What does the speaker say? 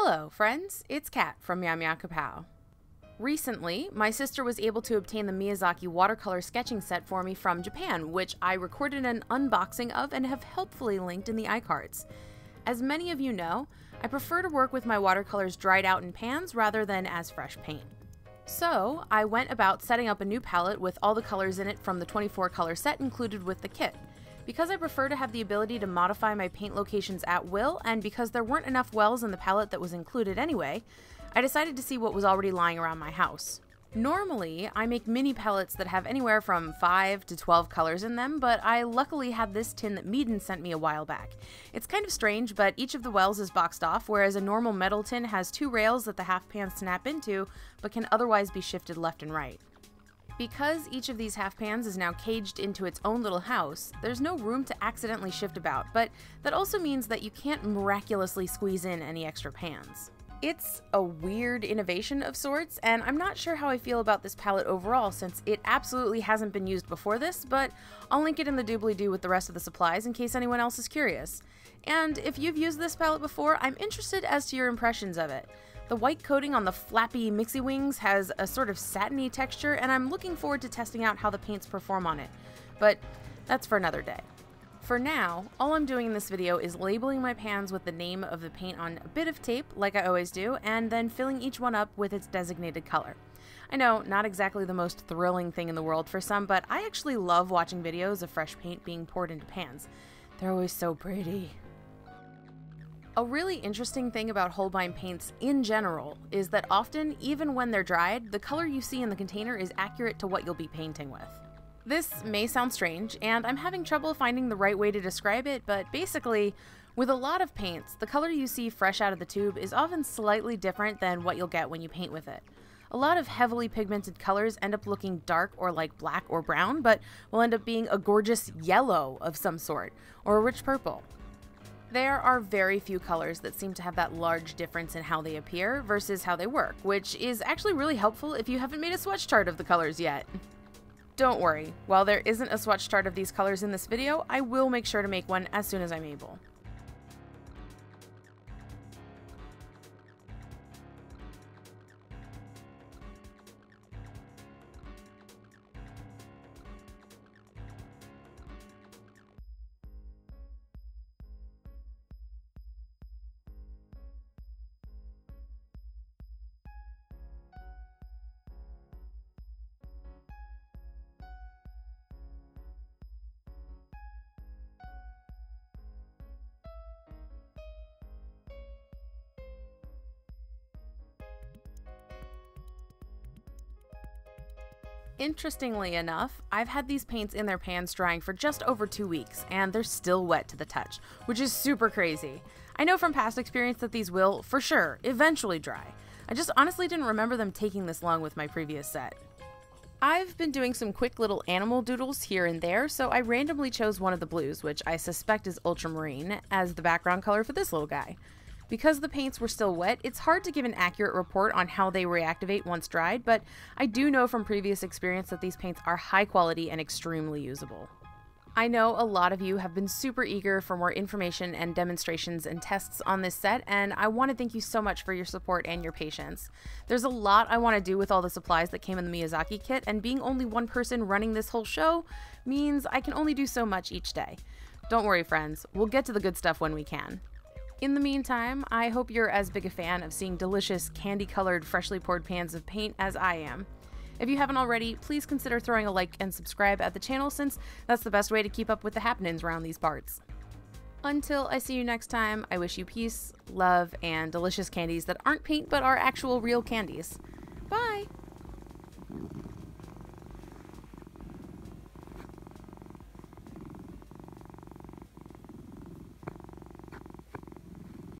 Hello, friends. It's Kat from Meow Meow Kapow. Recently, my sister was able to obtain the Miyazaki watercolor sketching set for me from Japan, which I recorded an unboxing of and have helpfully linked in the iCards. As many of you know, I prefer to work with my watercolors dried out in pans rather than as fresh paint. So, I went about setting up a new palette with all the colors in it from the 24 color set included with the kit. Because I prefer to have the ability to modify my paint locations at will, and because there weren't enough wells in the palette that was included anyway, I decided to see what was already lying around my house. Normally, I make mini palettes that have anywhere from 5 to 12 colors in them, but I luckily had this tin that Meeden sent me a while back. It's kind of strange, but each of the wells is boxed off, whereas a normal metal tin has two rails that the half pans snap into, but can otherwise be shifted left and right. Because each of these half pans is now caged into its own little house, there's no room to accidentally shift about, but that also means that you can't miraculously squeeze in any extra pans. It's a weird innovation of sorts, and I'm not sure how I feel about this palette overall since it absolutely hasn't been used before this, but I'll link it in the doobly-doo with the rest of the supplies in case anyone else is curious. And if you've used this palette before, I'm interested as to your impressions of it. The white coating on the flappy mixy wings has a sort of satiny texture, and I'm looking forward to testing out how the paints perform on it. But that's for another day. For now, all I'm doing in this video is labeling my pans with the name of the paint on a bit of tape, like I always do, and then filling each one up with its designated color. I know, not exactly the most thrilling thing in the world for some, but I actually love watching videos of fresh paint being poured into pans. They're always so pretty. A really interesting thing about Holbein paints in general is that often, even when they're dried, the color you see in the container is accurate to what you'll be painting with. This may sound strange, and I'm having trouble finding the right way to describe it, but basically, with a lot of paints, the color you see fresh out of the tube is often slightly different than what you'll get when you paint with it. A lot of heavily pigmented colors end up looking dark or like black or brown, but will end up being a gorgeous yellow of some sort, or a rich purple. There are very few colors that seem to have that large difference in how they appear versus how they work, which is actually really helpful if you haven't made a swatch chart of the colors yet. Don't worry, while there isn't a swatch chart of these colors in this video, I will make sure to make one as soon as I'm able. Interestingly enough, I've had these paints in their pans drying for just over 2 weeks, and they're still wet to the touch, which is super crazy. I know from past experience that these will, for sure, eventually dry. I just honestly didn't remember them taking this long with my previous set. I've been doing some quick little animal doodles here and there, so I randomly chose one of the blues, which I suspect is ultramarine, as the background color for this little guy. Because the paints were still wet, it's hard to give an accurate report on how they reactivate once dried, but I do know from previous experience that these paints are high quality and extremely usable. I know a lot of you have been super eager for more information and demonstrations and tests on this set, and I want to thank you so much for your support and your patience. There's a lot I want to do with all the supplies that came in the Miyazaki kit, and being only one person running this whole show means I can only do so much each day. Don't worry, friends, we'll get to the good stuff when we can. In the meantime, I hope you're as big a fan of seeing delicious, candy-colored, freshly poured pans of paint as I am. If you haven't already, please consider throwing a like and subscribe at the channel since that's the best way to keep up with the happenings around these parts. Until I see you next time, I wish you peace, love, and delicious candies that aren't paint but are actual real candies.